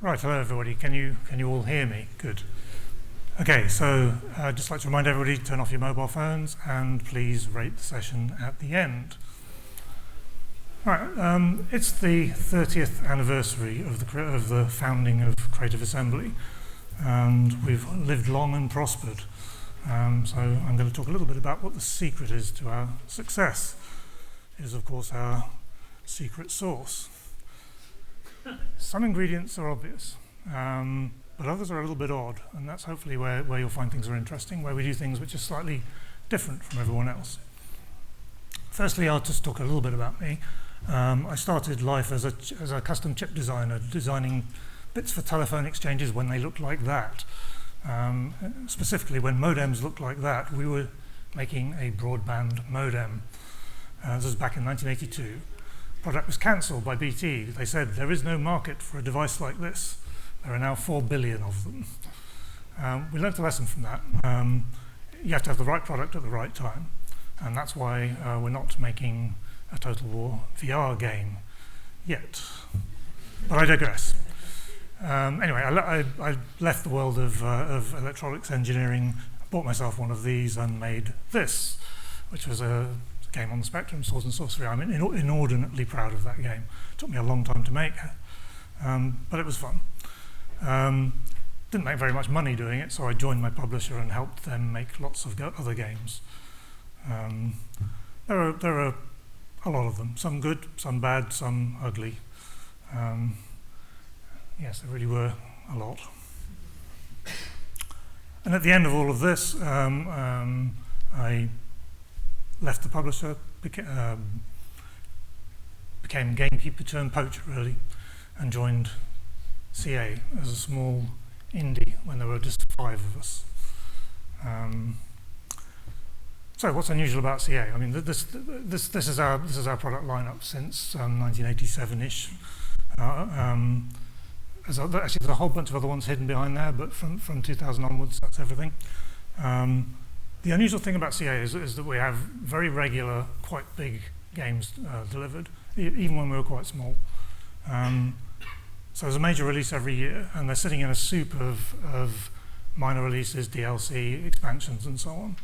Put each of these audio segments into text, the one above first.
Right, hello everybody. Can you all hear me? Good. Okay, so I'd just like to remind everybody to turn off your mobile phones and please rate the session at the end. Right, it's the 30th anniversary of the founding of Creative Assembly, and we've lived long and prospered. So I'm going to talk a little bit about what the secret is to our success. It is, of course, our secret sauce. Some ingredients are obvious, but others are a little bit odd, and that's hopefully where you'll find things are interesting, where we do things which are slightly different from everyone else. Firstly, I'll just talk a little bit about me. I started life as a custom chip designer, designing bits for telephone exchanges when they looked like that. Specifically, when modems looked like that, we were making a broadband modem. This was back in 1982. Product was cancelled by BT. They said there is no market for a device like this. There are now 4 billion of them. We learned a lesson from that. You have to have the right product at the right time, and that's why we're not making a Total War VR game yet. But I digress. Anyway, I left the world of electronics engineering, bought myself one of these, and made this, which was a game on the Spectrum, Swords and Sorcery. I'm inordinately proud of that game. It took me a long time to make, but it was fun. Didn't make very much money doing it, so I joined my publisher and helped them make lots of other games. There are a lot of them, some good, some bad, some ugly. Yes, there really were a lot. And at the end of all of this, I left the publisher, became gamekeeper turned poacher, really, and joined CA as a small indie when there were just 5 of us. So what's unusual about CA? I mean, this is our product lineup since 1987-ish. Actually, there's a whole bunch of other ones hidden behind there, but from 2000 onwards, that's everything. The unusual thing about CA is that we have very regular, quite big games delivered, even when we were quite small. So there's a major release every year, and they're sitting in a soup of minor releases, DLC, expansions, and so on.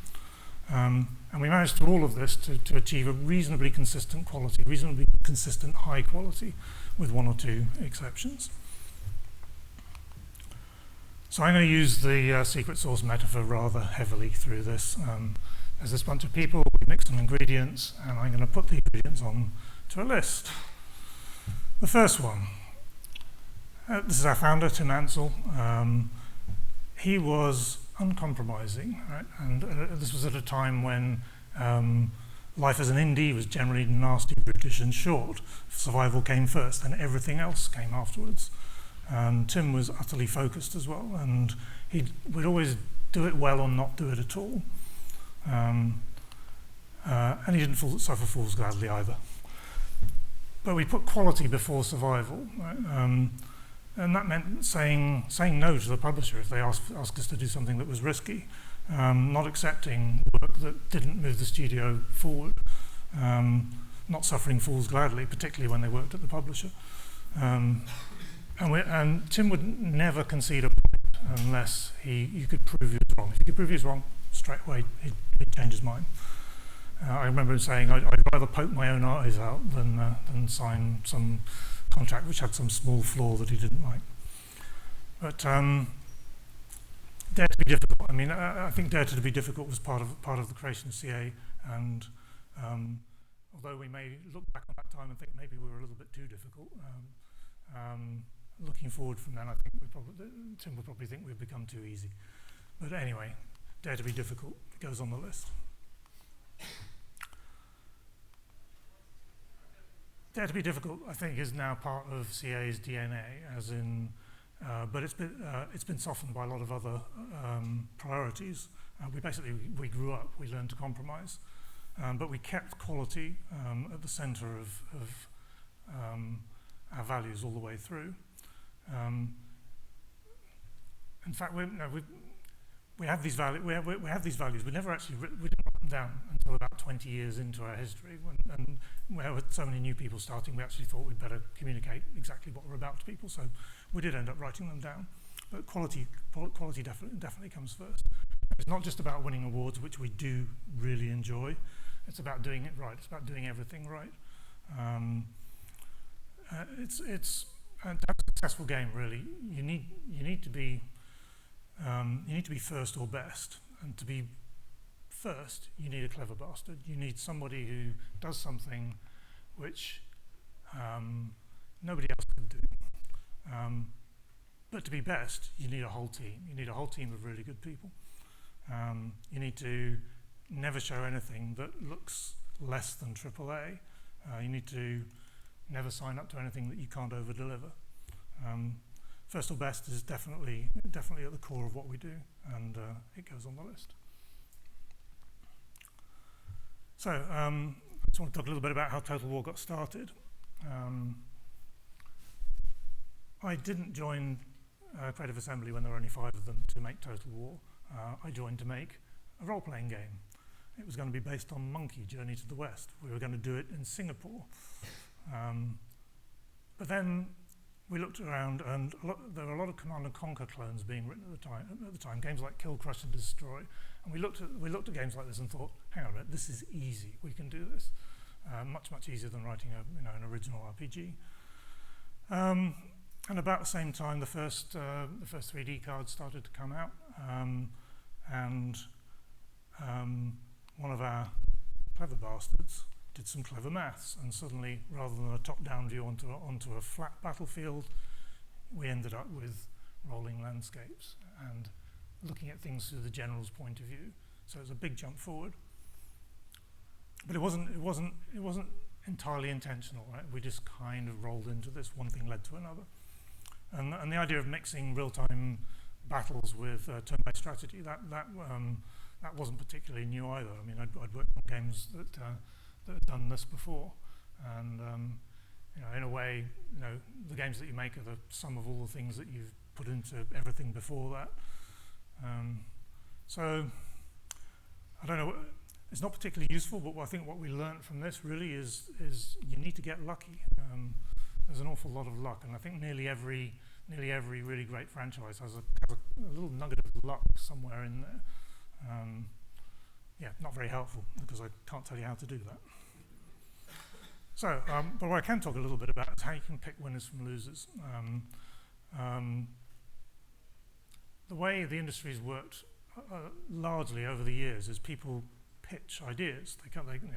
And we managed through all of this to achieve a reasonably consistent quality, reasonably consistent high quality, with 1 or 2 exceptions. So I'm going to use the secret sauce metaphor rather heavily through this. There's this bunch of people, we mix some ingredients, and I'm going to put the ingredients on to a list. The first one, this is our founder, Tim Ansell. He was uncompromising, right? And this was at a time when life as an indie was generally nasty, brutish, and short. Survival came first, and everything else came afterwards. Tim was utterly focused as well, and would always do it well or not do it at all. And he didn't suffer fools gladly either. But we put quality before survival, right? And that meant saying no to the publisher if they asked us to do something that was risky, not accepting work that didn't move the studio forward, not suffering fools gladly, particularly when they worked at the publisher. And Tim would never concede a point unless you could prove he was wrong. If you could prove he was wrong, straight away he'd change his mind. I remember him saying, I'd rather poke my own eyes out than sign some contract which had some small flaw that he didn't like. But Dare to be difficult. I mean, I think Dare to be difficult was part of the creation of CA, and although we may look back on that time and think maybe we were a little bit too difficult, looking forward from then, I think Tim would probably think we've become too easy. But anyway, Dare to be difficult goes on the list. Dare to be difficult, I think, is now part of CA's DNA, as in, but it's been softened by a lot of other priorities. We grew up, we learned to compromise, but we kept quality at the centre of our values all the way through. In fact, we have these values. We have these values. We never actually we didn't write them down until about 20 years into our history, and where with so many new people starting, we actually thought we'd better communicate exactly what we're about to people. So We did end up writing them down, but quality definitely comes first. It's not just about winning awards, which we do really enjoy. It's about doing it right. It's about doing everything right. It's to have a successful game. Really, you need to be first or best, and to be first, you need a clever bastard. You need somebody who does something which nobody else can do. But to be best, you need a whole team. You need a whole team of really good people. You need to never show anything that looks less than AAA. You need to never sign up to anything that you can't over-deliver. First or best is definitely at the core of what we do, and it goes on the list. So I just want to talk a little bit about how Total War got started. I didn't join Creative Assembly when there were only 5 of them to make Total War. I joined to make a role-playing game. It was going to be based on Monkey, Journey to the West. We were going to do it in Singapore. But then we looked around, and there were a lot of Command & Conquer clones being written at the time, games like Kill, Crush and Destroy. And we looked at games like this and thought, hang on a minute, this is easy. We can do this. Much easier than writing an original RPG. And about the same time, the first 3D cards started to come out, and one of our clever bastards did some clever maths, and suddenly, rather than a top-down view onto a flat battlefield, we ended up with rolling landscapes and looking at things through the general's point of view. So it was a big jump forward, but it wasn't entirely intentional. Right? We just kind of rolled into this. One thing led to another. And the idea of mixing real-time battles with turn-based strategy, that wasn't particularly new either. I mean, I'd worked on games that had done this before, and in a way, the games that you make are the sum of all the things that you've put into everything before that. So I don't know. It's not particularly useful, but I think what we learned from this really is you need to get lucky. There's an awful lot of luck, and I think nearly every really great franchise has a little nugget of luck somewhere in there. Not very helpful, because I can't tell you how to do that. So, but what I can talk a little bit about is how you can pick winners from losers. The way the industry's worked largely over the years is people pitch ideas.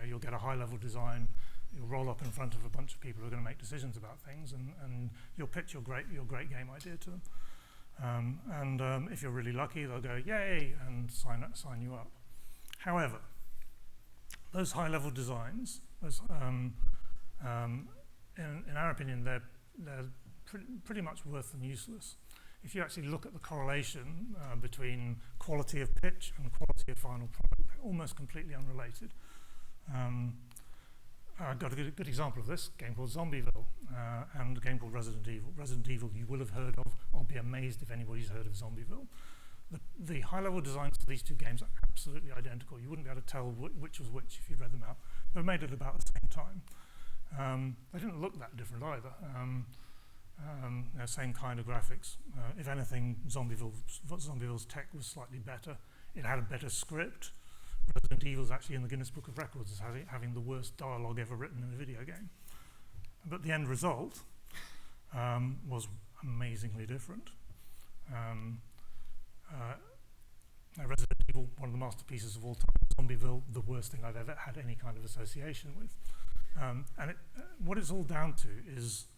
You'll get a high-level design. You'll roll up in front of a bunch of people who are going to make decisions about things, and you'll pitch your great game idea to them. If you're really lucky, they'll go, yay, and sign you up. However, those high-level designs, in our opinion, they're pretty much worse than useless. If you actually look at the correlation between quality of pitch and quality of final product, they're almost completely unrelated. I've got a good example of this, a game called Zombieville and a game called Resident Evil. Resident Evil you will have heard of. I'll be amazed if anybody's heard of Zombieville. The high-level designs for these two games are absolutely identical. You wouldn't be able to tell which was which if you read them out. They were made at about the same time. They didn't look that different either. Same kind of graphics. If anything, Zombieville's tech was slightly better. It had a better script. Resident Evil is actually in the Guinness Book of Records as having the worst dialogue ever written in a video game. But the end result was amazingly different. Resident Evil, one of the masterpieces of all time. Zombieville, the worst thing I've ever had any kind of association with. What it's all down to is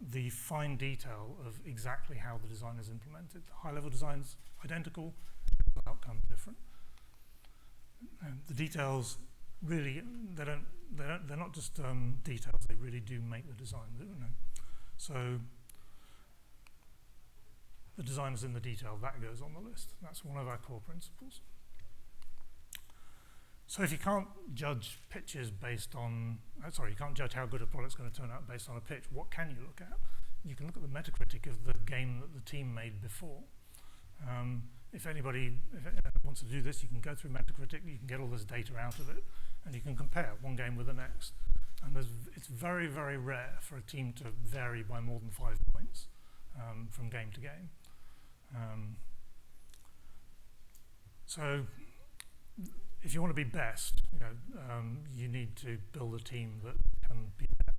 the fine detail of exactly how the design is implemented. High-level design's identical, the outcome different. The details really, they're not just details, they really do make the design. So the design is in the detail, that goes on the list. That's one of our core principles. So if you can't judge pitches based on, you can't judge how good a product's going to turn out based on a pitch, what can you look at? You can look at the Metacritic of the game that the team made before. If anybody wants to do this, you can go through Metacritic, you can get all this data out of it, and you can compare one game with the next. And it's very, very rare for a team to vary by more than 5 points. from game to game. So if you want to be best, you need to build a team that can be better.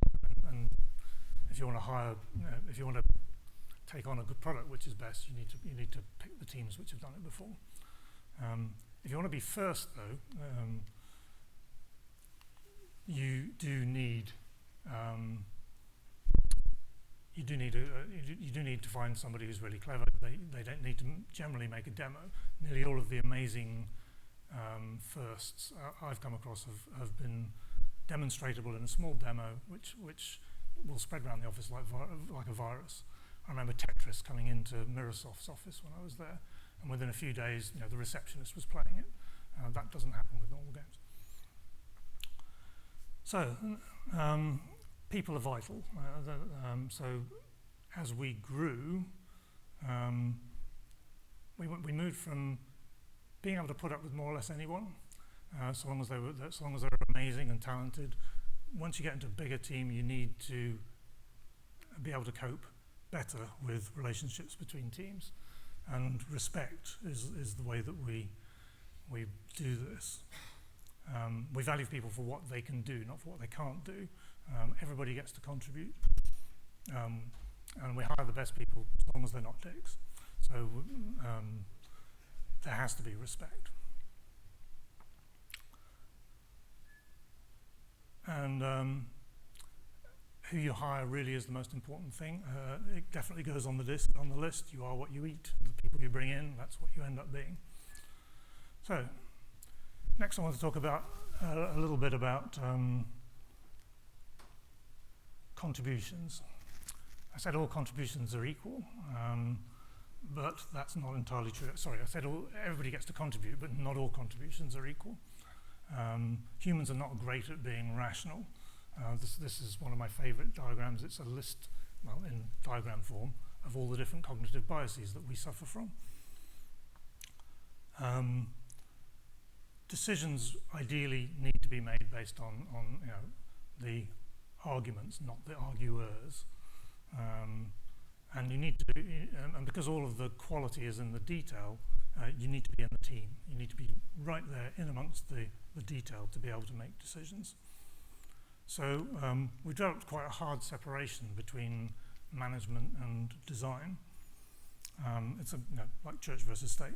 And if you want to hire, if you want to take on a good product which is best, you need to pick the teams which have done it before. If you want to be first, though, you do need to find somebody who's really clever. They don't need to generally make a demo. Nearly all of the amazing firsts I've come across have been demonstratable in a small demo, which will spread around the office like a virus. I remember Tetris coming into Microsoft's office when I was there, and within a few days, the receptionist was playing it. That doesn't happen with normal games. So, people are vital. So, as we grew, we moved from being able to put up with more or less anyone, so long as they were amazing and talented. Once you get into a bigger team, you need to be able to cope better with relationships between teams, and respect is the way that we do this. We value people for what they can do, not for what they can't do. Everybody gets to contribute, and we hire the best people as long as they're not dicks. So there has to be respect. And who you hire really is the most important thing. It definitely goes on the list. You are what you eat. The people you bring in, that's what you end up being. So, next I want to talk about a little bit about contributions. I said all contributions are equal, but that's not entirely true. Sorry, I said everybody gets to contribute, but not all contributions are equal. Humans are not great at being rational. This is one of my favorite diagrams. It's a list, well, in diagram form, of all the different cognitive biases that we suffer from. Decisions ideally need to be made based on the arguments, not the arguers. And you need to, and because all of the quality is in the detail, you need to be in the team. You need to be right there in amongst the detail to be able to make decisions. So we developed quite a hard separation between management and design. It's like church versus state.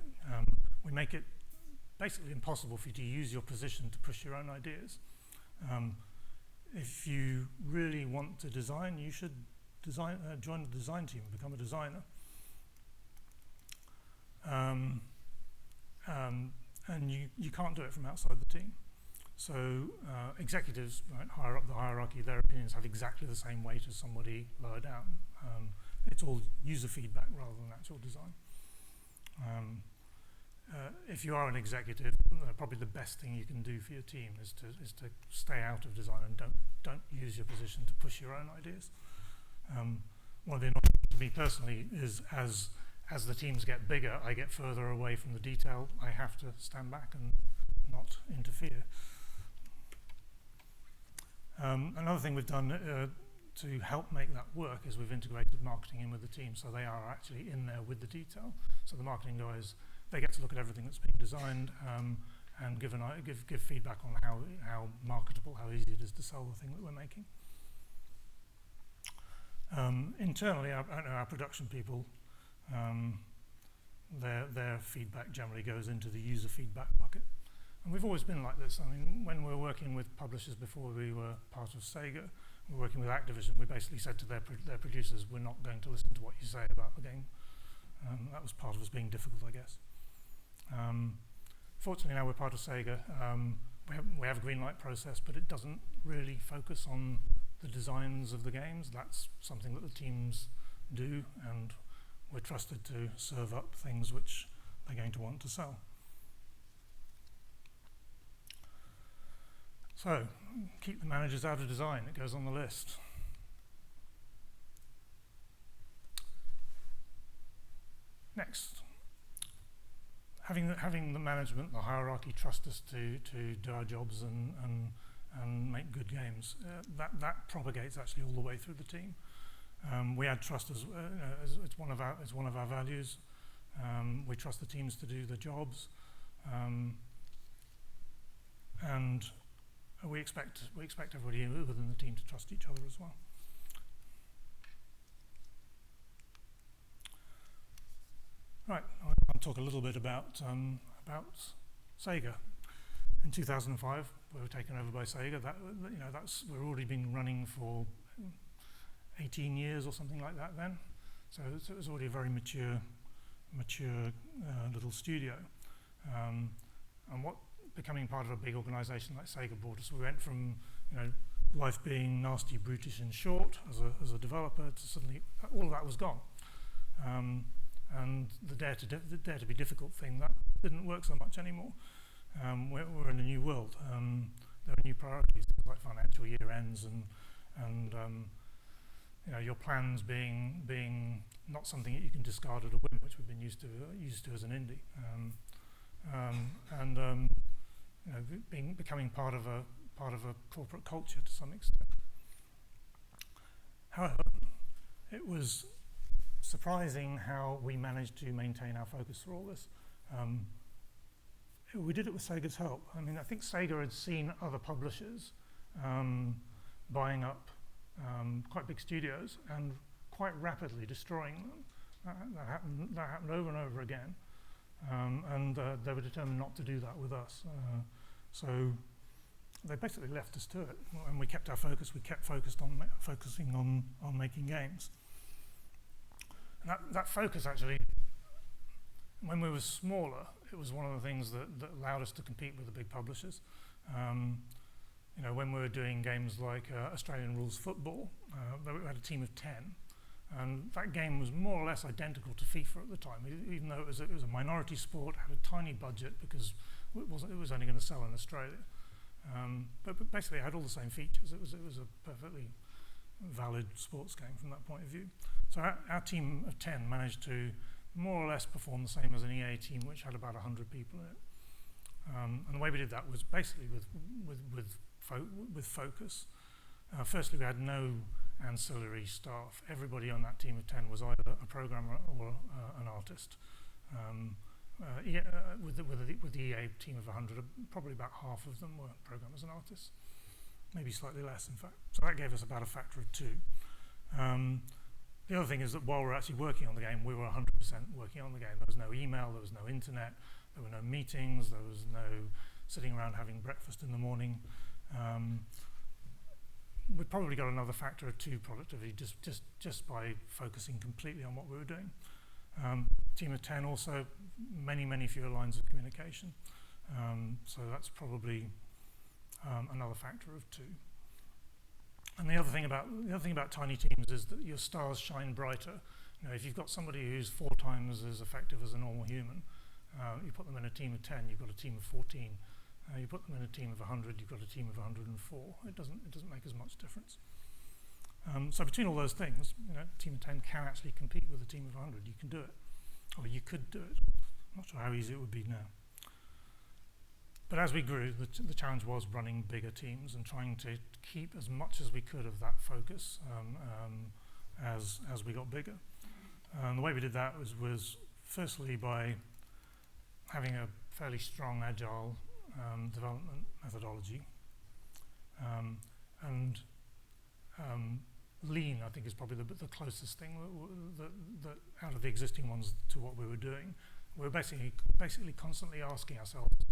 We make it basically impossible for you to use your position to push your own ideas. If you really want to design, you should join the design team and become a designer. And you can't do it from outside the team. So executives, right, higher up the hierarchy, their opinions have exactly the same weight as somebody lower down. It's all user feedback rather than actual design. If you are an executive, probably the best thing you can do for your team is to stay out of design and don't use your position to push your own ideas. One of the annoying things to me personally is as the teams get bigger, I get further away from the detail. I have to stand back and not interfere. Another thing we've done to help make that work is we've integrated marketing in with the team, so they are actually in there with the detail. So the marketing guys, they get to look at everything that's being designed and give feedback on how marketable, how easy it is to sell the thing that we're making. Internally, our production people, their feedback generally goes into the user feedback bucket. And we've always been like this. I mean, when we were working with publishers before we were part of Sega, we were working with Activision, we basically said to their producers, we're not going to listen to what you say about the game. That was part of us being difficult, I guess. Fortunately, now we're part of Sega. We have a green light process, but it doesn't really focus on the designs of the games. That's something that the teams do, and we're trusted to serve up things which they're going to want to sell. So, keep the managers out of design. It goes on the list. Next, having the management, the hierarchy, trust us to do our jobs and make good games. That propagates actually all the way through the team. We had trust as it's one of our values. We trust the teams to do their jobs, and we expect everybody within the team to trust each other as well. Right, I'll talk a little bit about Sega. In 2005, we were taken over by Sega. We've already been running for 18 years or something like that then. So it was already a very mature little studio. And what becoming part of a big organisation like Sega brought us, we went from life being nasty, brutish, and short as a developer to suddenly all of that was gone. And the dare to be difficult thing, that didn't work so much anymore. We're in a new world. There are new priorities, things like financial year ends and your plans being not something that you can discard at a whim, which we've been used to as an indie, becoming part of a corporate culture to some extent. However, it was surprising how we managed to maintain our focus through all this. We did it with Sega's help. I mean, I think Sega had seen other publishers buying up quite big studios and quite rapidly destroying them. That happened over and over again, and they were determined not to do that with us. So they basically left us to it, and we kept our focus. We kept focusing on making games. And that focus actually, when we were smaller, it was one of the things that allowed us to compete with the big publishers. When we were doing games like Australian Rules Football, we had a team of 10, and that game was more or less identical to FIFA at the time, even though it was a minority sport, had a tiny budget because it was only going to sell in Australia. But basically, it had all the same features. It was a perfectly valid sports game from that point of view. So our team of 10 managed to more or less perform the same as an EA team, which had about 100 people in it. And the way we did that was basically with focus. Firstly, we had no ancillary staff. Everybody on that team of 10 was either a programmer or an artist. With the EA team of 100, probably about half of them were programmers and artists, maybe slightly less, in fact. So that gave us about a factor of 2. The other thing is that while we were actually working on the game, we were 100% working on the game. There was no email, there was no internet, there were no meetings, there was no sitting around having breakfast in the morning. We probably got another factor of 2 productivity just by focusing completely on what we were doing. Team of 10 also, many fewer lines of communication. So that's probably another factor of 2. And the other thing about tiny teams is that your stars shine brighter. If you've got somebody who's 4 times as effective as a normal human, you put them in a team of 10, you've got a team of 14. You put them in a team of 100, you've got a team of 104. It doesn't make as much difference. So between all those things, a team of 10 can actually compete with a team of 100. You can do it, or you could do it. I'm not sure how easy it would be now. But as we grew, the challenge was running bigger teams and trying to keep as much as we could of that focus as we got bigger. The way we did that was firstly by having a fairly strong agile development methodology, and lean, I think, is probably the closest thing that out of the existing ones to what we were doing. We were basically constantly asking ourselves,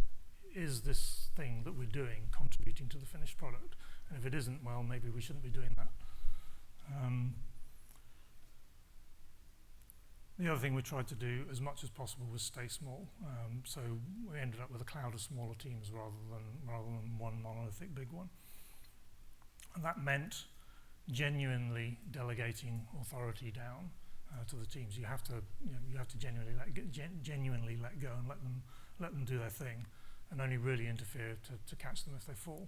is this thing that we're doing contributing to the finished product? And if it isn't, well, maybe we shouldn't be doing that. The other thing we tried to do as much as possible was stay small. So we ended up with a cloud of smaller teams rather than one monolithic big one. And that meant genuinely delegating authority down to the teams. You have to genuinely let go and let them do their thing, and only really interfere to catch them if they fall.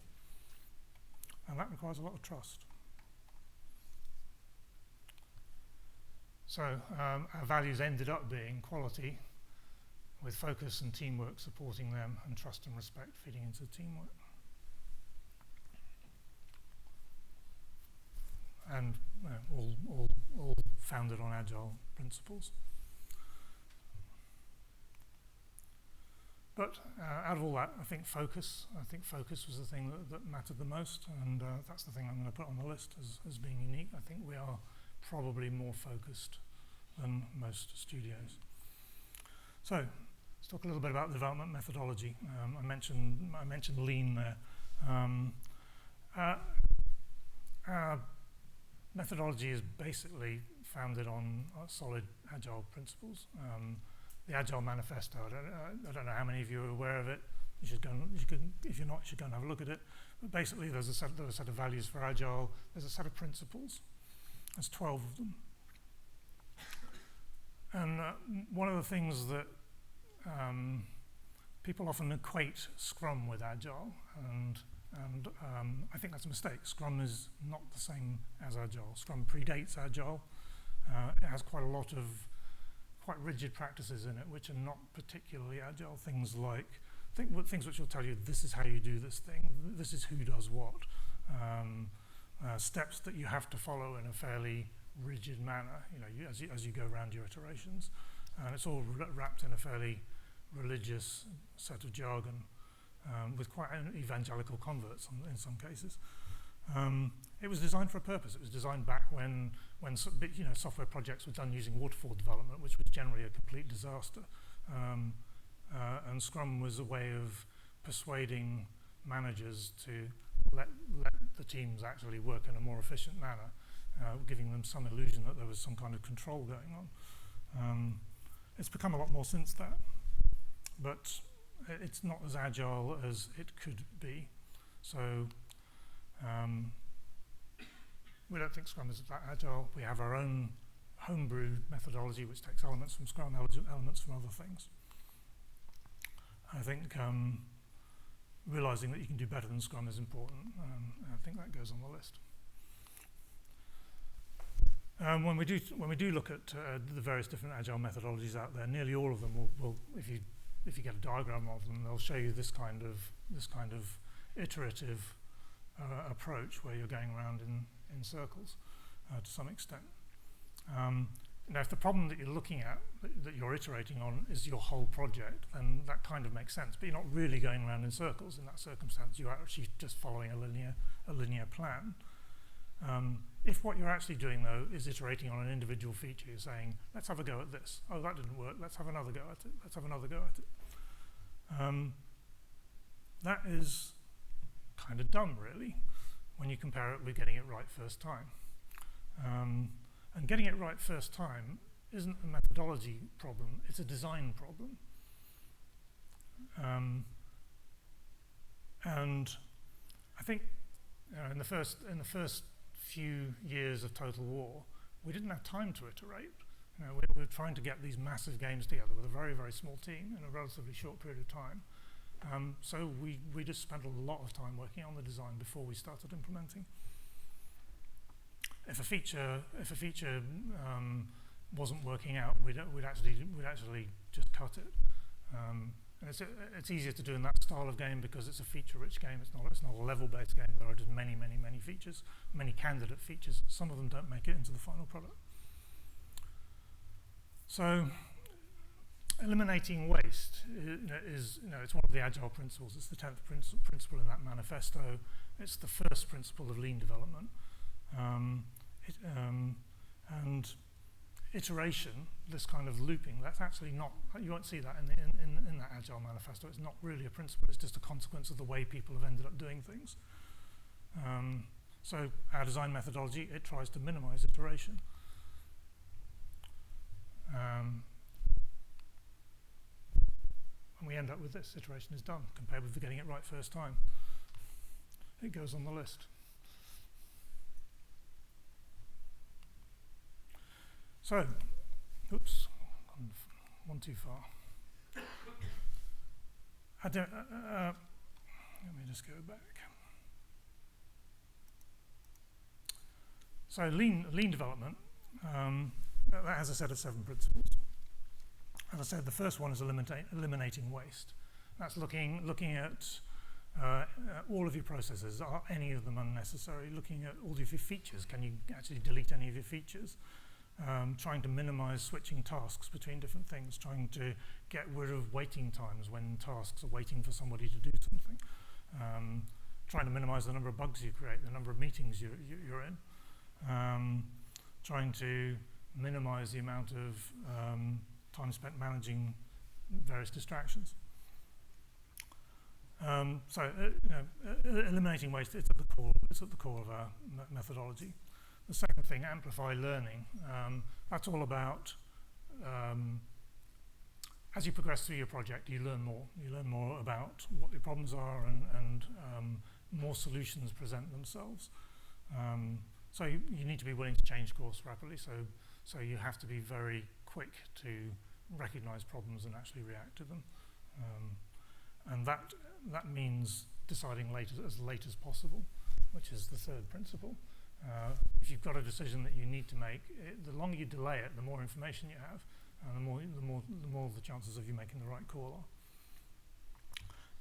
And that requires a lot of trust. So our values ended up being quality, with focus and teamwork supporting them, and trust and respect feeding into the teamwork. and all founded on agile principles. But out of all that, I think focus was the thing that mattered the most, and that's the thing I'm going to put on the list as being unique. I think we are probably more focused than most studios. So let's talk a little bit about development methodology. I mentioned lean there. Our methodology is basically founded on solid agile principles. The Agile Manifesto, I don't know how many of you are aware of it. If you're not, you should go and have a look at it. But basically, there's a set of values for Agile. There's a set of principles. There's 12 of them. And one of the things that people often equate Scrum with Agile, and I think that's a mistake. Scrum is not the same as Agile. Scrum predates Agile. It has quite a lot of quite rigid practices in it, which are not particularly agile. Things which will tell you this is how you do this thing, this is who does what, steps that you have to follow in a fairly rigid manner. As you go around your iterations, and it's all wrapped in a fairly religious set of jargon, with quite evangelical converts in some cases. It was designed for a purpose. It was designed back when software projects were done using waterfall development, which was generally a complete disaster. And Scrum was a way of persuading managers to let the teams actually work in a more efficient manner, giving them some illusion that there was some kind of control going on. It's become a lot more since that, but it's not as agile as it could be. So we don't think Scrum is that agile. We have our own homebrew methodology which takes elements from Scrum, elements from other things. I think realizing that you can do better than Scrum is important. I think that goes on the list. When we do look at the various different agile methodologies out there, nearly all of them will if you get a diagram of them, they'll show you this kind of iterative approach where you're going around in circles to some extent. Now, if the problem that you're looking at, that you're iterating on, is your whole project, then that kind of makes sense. But you're not really going around in circles in that circumstance. You're actually just following a linear plan. If what you're actually doing, though, is iterating on an individual feature, you're saying, let's have a go at this. Oh, that didn't work. Let's have another go at it. Let's have another go at it. That is kind of dumb, really, when you compare it with getting it right first time. And getting it right first time isn't a methodology problem, it's a design problem. And I think in the first few years of Total War, we didn't have time to iterate. We were trying to get these massive games together with a very, very small team in a relatively short period of time. So we just spent a lot of time working on the design before we started implementing. If a feature wasn't working out, we'd actually just cut it. And it's easier to do in that style of game because it's a feature-rich game. It's not a level-based game. There are just many features, many candidate features. Some of them don't make it into the final product. So, eliminating waste is it's one of the agile principles. It's the 10th principle in that manifesto. It's the first principle of lean development. And iteration, this kind of looping, that's actually not, you won't see that in that Agile Manifesto. It's not really a principle, it's just a consequence of the way people have ended up doing things. So our design methodology, it tries to minimize iteration. And we end up with this, iteration is done, compared with getting it right first time. It goes on the list. So, oops, gone one too far. Let me just go back. So lean development, that has a set of 7 principles. As I said, the first one is eliminating waste. That's looking at all of your processes. Are any of them unnecessary? Looking at all of your features. Can you actually delete any of your features? Trying to minimize switching tasks between different things, trying to get rid of waiting times when tasks are waiting for somebody to do something, trying to minimize the number of bugs you create, the number of meetings you're in, trying to minimize the amount of time spent various distractions. Eliminating waste, it's at the core of our methodology. The second thing, amplify learning. That's all about, as you progress through your project, you learn more. You learn more about what your problems are, and more solutions present themselves. So you need to be willing to change course rapidly. So you have to be very quick to recognize problems and actually react to them. And that means deciding as late as possible, which is the third principle. If you've got a decision that you need to make, the longer you delay it, the more information you have, and the more the chances of you making the right call are.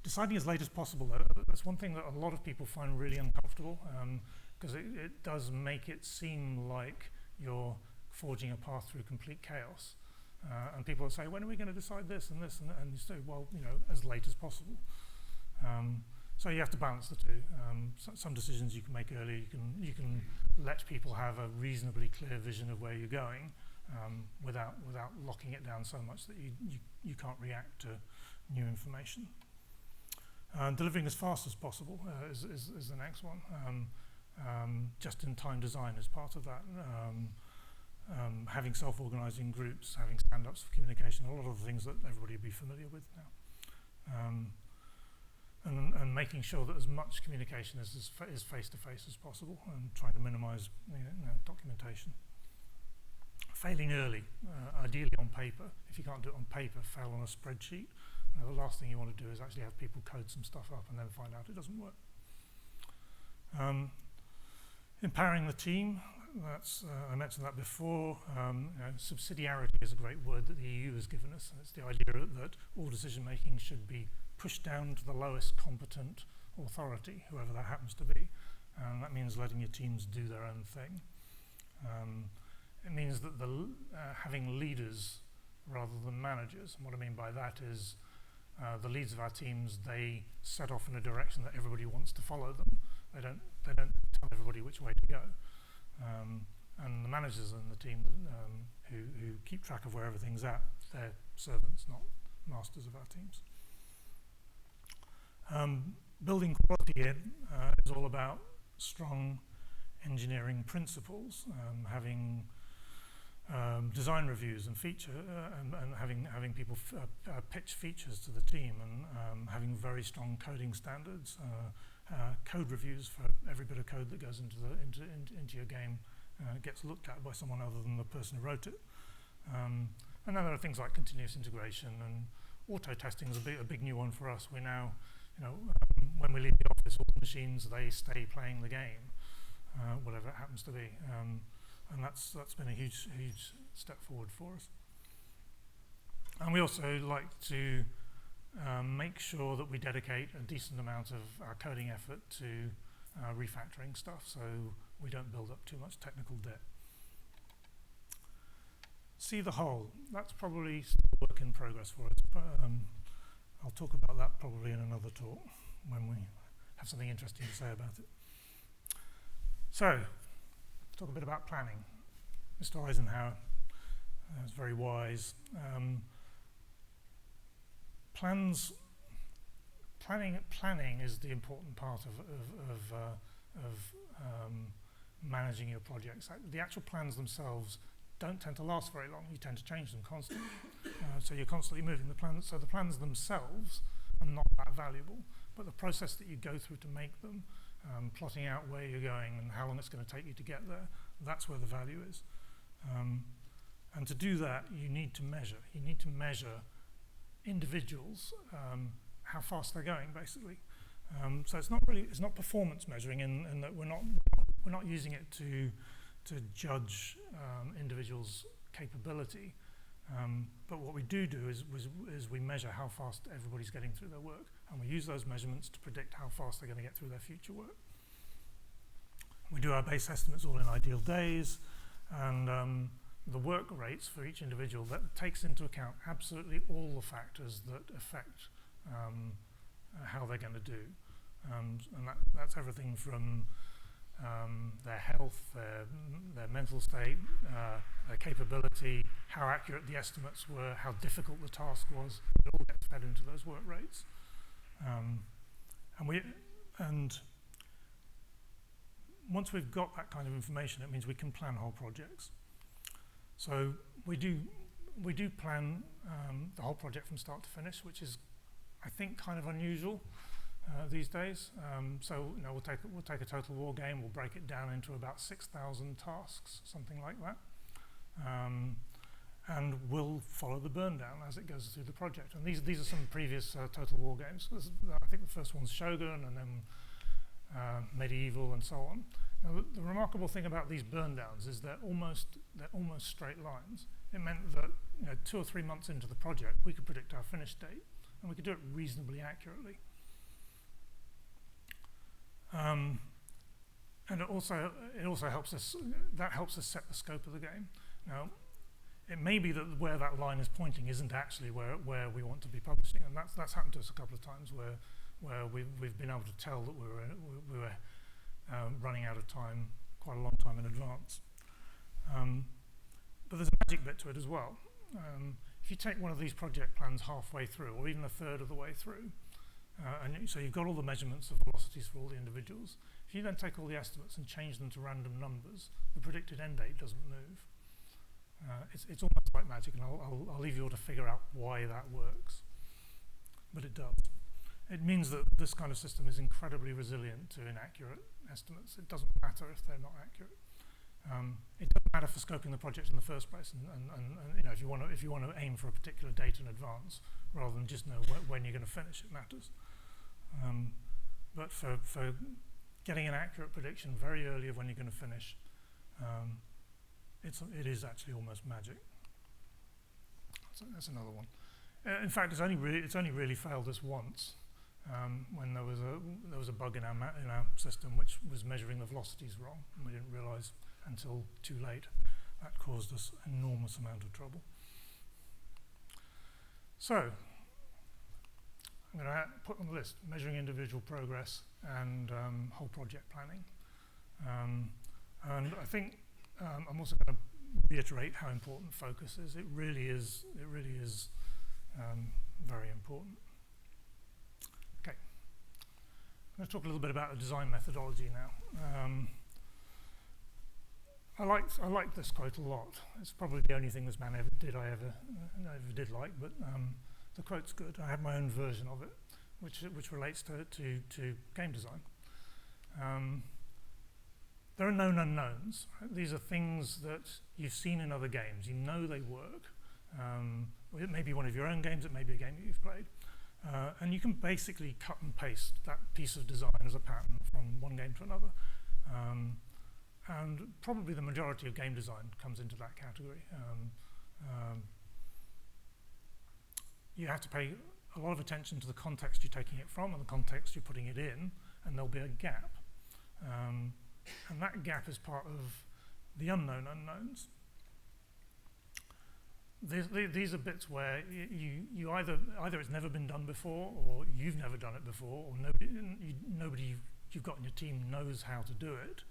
Deciding as late as possible, though, that's one thing that a lot of people find really uncomfortable, because it does make it seem like you're forging a path through complete chaos. And people will say, when are we going to decide this and this? And you say, well, as late as possible. So you have to balance the two. Some decisions you can make early. You can let people have a reasonably clear vision of where you're going, without locking it down so much that you can't react to new information. Delivering as fast as possible is the next one. Just-in-time design is part of that. Having self-organizing groups, having stand-ups for communication, a lot of the things that everybody will be familiar with now. And making sure that as much communication is face-to-face as possible, and trying to minimize documentation. Failing early, ideally on paper. If you can't do it on paper, fail on a spreadsheet. The last thing you want to do is actually have people code some stuff up and then find out it doesn't work. Empowering the team, I mentioned that before. Subsidiarity is a great word that the EU has given us. It's the idea that all decision making should be pushed down to the lowest competent authority, whoever that happens to be. And that means letting your teams do their own thing. It means that having leaders rather than managers. And what I mean by that is the leads of our teams, they set off in a direction that everybody wants to follow them. They don't tell everybody which way to go. And the managers in the team who keep track of where everything's at, they're servants, not masters of our teams. Building quality in is all about strong engineering principles, having design reviews and and having people pitch features to the team, and having very strong coding standards, code reviews for every bit of code that goes into your game gets looked at by someone other than the person who wrote it. And then there are things like continuous integration, and auto testing is a big new one for us. We now, when we leave the office, all the machines, they stay playing the game, whatever it happens to be. And that's been a huge step forward for us. And we also like to make sure that we dedicate a decent amount of our coding effort to refactoring stuff, so we don't build up too much technical debt. See the whole. That's probably still a work in progress for us, but I'll talk about that probably in another talk when we have something interesting to say about it. So, talk a bit about planning. Mr. Eisenhower was very wise. Planning is the important part of managing your projects. The actual plans themselves don't tend to last very long. You tend to change them constantly. So you're constantly moving the plans. So the plans themselves are not that valuable, but the process that you go through to make them, plotting out where you're going and how long it's going to take you to get there, that's where the value is. And to do that, you need to measure. You need to measure individuals, how fast they're going, basically. So it's not performance measuring in that we're not using it to judge individuals' capability. But what we do is we measure how fast everybody's getting through their work, and we use those measurements to predict how fast they're going to get through their future work. We do our base estimates all in ideal days, and the work rates for each individual, that takes into account absolutely all the factors that affect how they're going to do. And that's everything from their health, their mental state, their capability, how accurate the estimates were, how difficult the task was. It all gets fed into those work rates. And once we've got that kind of information, it means we can plan whole projects. So we do plan the whole project from start to finish, which is, I think, kind of unusual these days. So we'll take a Total War game, we'll break it down into about 6,000 tasks, something like that, and we'll follow the burn down as it goes through the project. And these are some previous Total War games. I think the first one's Shogun, and then Medieval, and so on. Now, the remarkable thing about these burn downs is they're almost straight lines. It meant that 2 or 3 months into the project, we could predict our finish date, and we could do it reasonably accurately. And it also helps us set the scope of the game. Now, it may be that where that line is pointing isn't actually where we want to be publishing, and that's happened to us a couple of times where we've been able to tell that we were running out of time quite a long time in advance. But there's a magic bit to it as well. If you take one of these project plans halfway through, or even a third of the way through, and so you've got all the measurements of velocities for all the individuals, if you then take all the estimates and change them to random numbers, the predicted end date doesn't move. It's almost like magic, and I'll leave you all to figure out why that works. But it does. It means that this kind of system is incredibly resilient to inaccurate estimates. It doesn't matter if they're not accurate. It doesn't matter for scoping the project in the first place, and if you want to aim for a particular date in advance rather than just know when you're going to finish, it matters. But for getting an accurate prediction very early of when you're going to finish, it is actually almost magic. So that's another one. In fact, it's only really failed us once. When there was a bug in our system which was measuring the velocities wrong, and we didn't realise until too late. That caused us an enormous amount of trouble. So I'm going to put on the list measuring individual progress and whole project planning. And I think I'm also going to reiterate how important focus is. It really is very important. Okay, I'm going to talk a little bit about the design methodology now. I like this quote a lot. It's probably the only thing this man ever did like, but the quote's good. I have my own version of it, which relates to game design. There are known unknowns. Right? These are things that you've seen in other games. You know they work. It may be one of your own games. It may be a game that you've played. And you can basically cut and paste that piece of design as a pattern from one game to another. And probably the majority of game design comes into that category. You have to pay a lot of attention to the context you're taking it from and the context you're putting it in, and there'll be a gap. And that gap is part of the unknown unknowns. These are bits where you either it's never been done before, or you've never done it before, or nobody you've got in your team knows how to do it,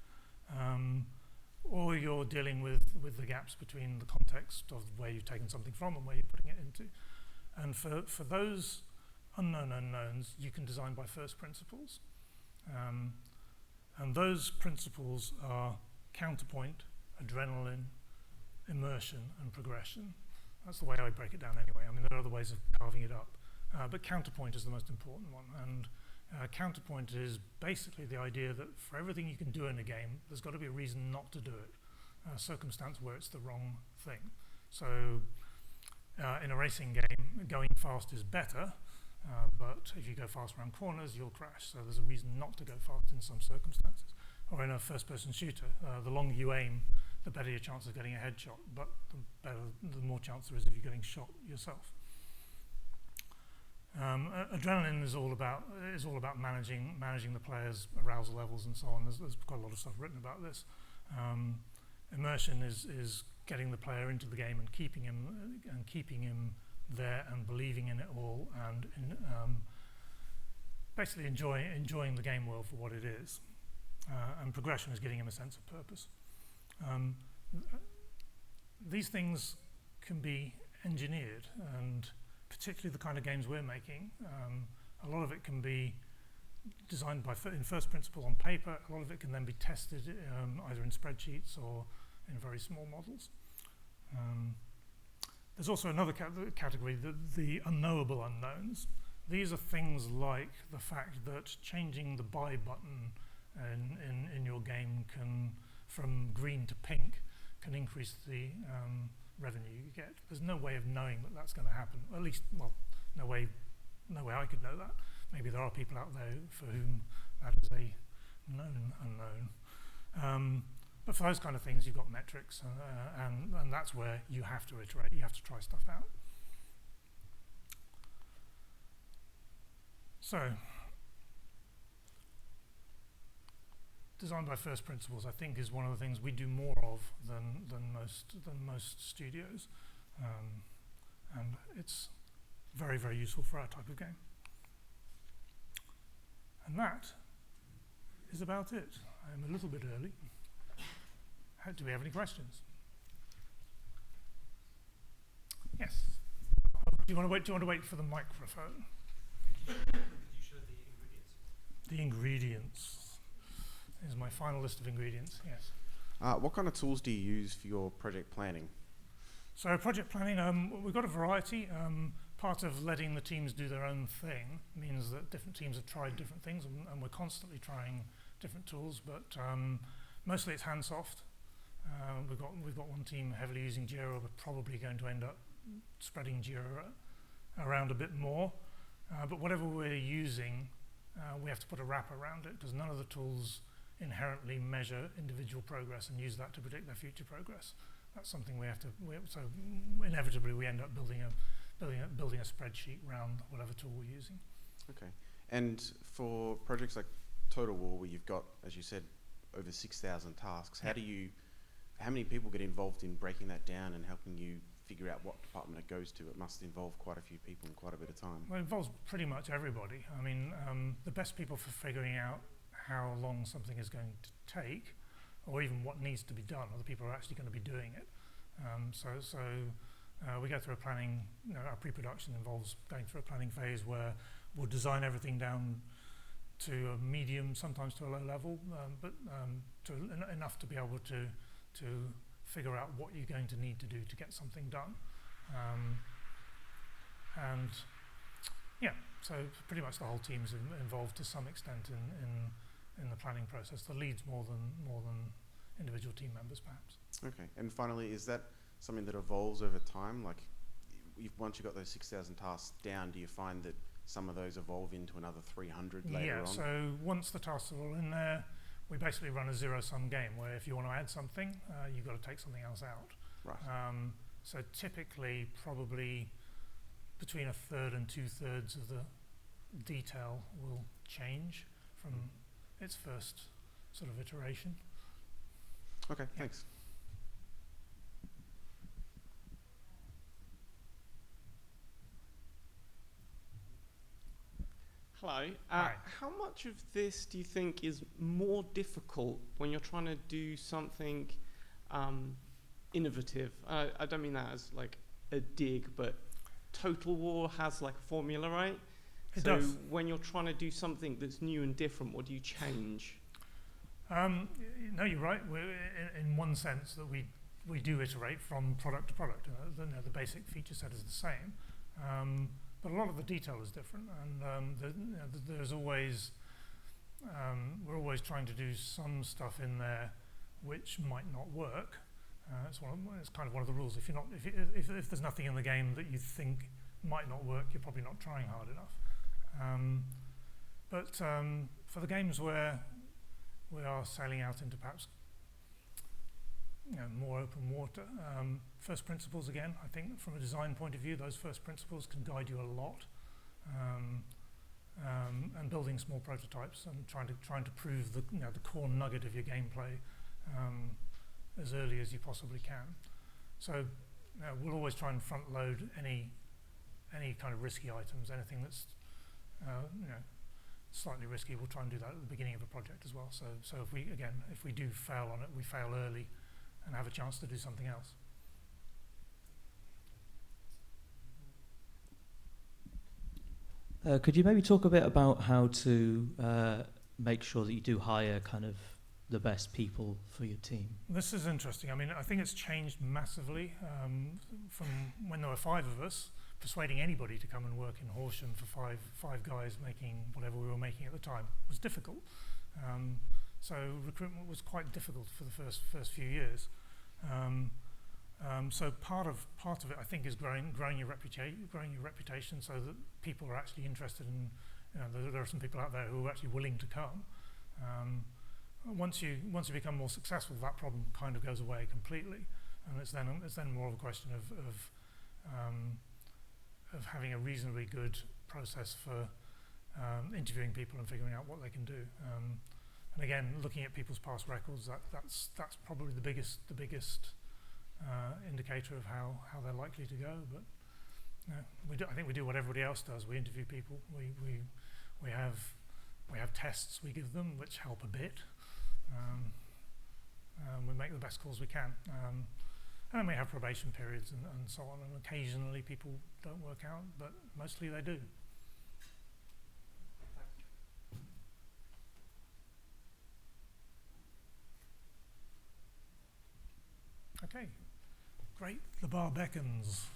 or you're dealing with the gaps between the context of where you've taken something from and where you're putting it into. And for those unknown unknowns, you can design by first principles. And those principles are counterpoint, adrenaline, immersion, and progression. That's the way I break it down anyway. I mean, there are other ways of carving it up. But counterpoint is the most important one. And counterpoint is basically the idea that for everything you can do in a game, there's got to be a reason not to do it, a circumstance where it's the wrong thing. So in a racing game, going fast is better, but if you go fast around corners, you'll crash. So there's a reason not to go fast in some circumstances. Or in a first-person shooter, the longer you aim, the better your chance of getting a headshot, but the more chance there is of you getting shot yourself. Adrenaline is all about managing the players' arousal levels and so on. There's quite a lot of stuff written about this. Immersion is getting the player into the game and keeping him there and believing in it all, and basically enjoying the game world for what it is. And progression is giving him a sense of purpose. These things can be engineered, and particularly the kind of games we're making, a lot of it can be designed in first principle on paper. A lot of it can then be tested either in spreadsheets or in very small models. There's also another category, the unknowable unknowns. These are things like the fact that changing the buy button in your game from green to pink can increase the revenue you get. There's no way of knowing that that's going to happen. At least, well, no way I could know that. Maybe there are people out there for whom that is a known unknown. But for those kind of things, you've got metrics, and that's where you have to iterate. You have to try stuff out. So, design by first principles, I think, is one of the things we do more of than most studios, and it's very, very useful for our type of game. And that is about it. I'm a little bit early. Do we have any questions? Yes. Do you want to wait for the microphone? Could you show the ingredients? The ingredients. Here's my final list of ingredients. Yes. What kind of tools do you use for your project planning? So project planning, we've got a variety. Part of letting the teams do their own thing means that different teams have tried different things, and we're constantly trying different tools. But mostly it's Handsoft. We've got one team heavily using Jira. We're probably going to end up spreading Jira around a bit more. But whatever we're using, we have to put a wrap around it, because none of the tools inherently measure individual progress and use that to predict their future progress. That's something we have to. So inevitably, we end up building a spreadsheet around whatever tool we're using. Okay. And for projects like Total War, where you've got, as you said, over 6,000 tasks, how many people get involved in breaking that down and helping you figure out what department it goes to? It must involve quite a few people and quite a bit of time. Well, it involves pretty much everybody. I mean, the best people for figuring out how long something is going to take, or even what needs to be done, are the people who are actually going to be doing it. So we go through a planning. Our pre-production involves going through a planning phase where we'll design everything down to a medium, sometimes to a low level, but to enough to be able to figure out what you're going to need to do to get something done. And yeah, so pretty much the whole team is involved to some extent in the planning process. The leads more than individual team members, perhaps. Okay, and finally, is that something that evolves over time? Like, once you've got those 6,000 tasks down, do you find that some of those evolve into another 300 later on? Yeah, so once the tasks are all in there, we basically run a zero-sum game where if you want to add something, you've got to take something else out. Right. So typically, probably between a third and 2/3 of the detail will change from its first sort of iteration. Okay, thanks. Hello. Hi. How much of this do you think is more difficult when you're trying to do something innovative? I don't mean that as like a dig, but Total War has like a formula, right? It so does. When you're trying to do something that's new and different, what do you change? No, you're right. We're in one sense that we do iterate from product to product. The basic feature set is the same. But a lot of the detail is different, and there's always we're always trying to do some stuff in there which might not work. It's kind of one of the rules. If there's nothing in the game that you think might not work, you're probably not trying hard enough. But for the games where we are sailing out into perhaps more open water. First principles again. I think from a design point of view, those first principles can guide you a lot. And building small prototypes and trying to prove the core nugget of your gameplay as early as you possibly can. So we'll always try and front load any kind of risky items, anything that's slightly risky. We'll try and do that at the beginning of a project as well. So if we do fail on it, we fail early and have a chance to do something else. Could you maybe talk a bit about how to make sure that you do hire kind of the best people for your team? This is interesting. I mean, I think it's changed massively from when there were 5 of us. Persuading anybody to come and work in Horsham for five guys making whatever we were making at the time was difficult. So recruitment was quite difficult for the first few years. So part of it, I think, is growing your reputation, so that people are actually interested in. There are some people out there who are actually willing to come. Once you become more successful, that problem kind of goes away completely, and it's then more of a question of having a reasonably good process for interviewing people and figuring out what they can do. And again, looking at people's past records, that's probably the biggest indicator of how they're likely to go. But I think we do what everybody else does. We interview people. We have tests we give them which help a bit. We make the best calls we can. And then we have probation periods and so on, and occasionally people don't work out, but mostly they do. Okay, great, the bar beckons.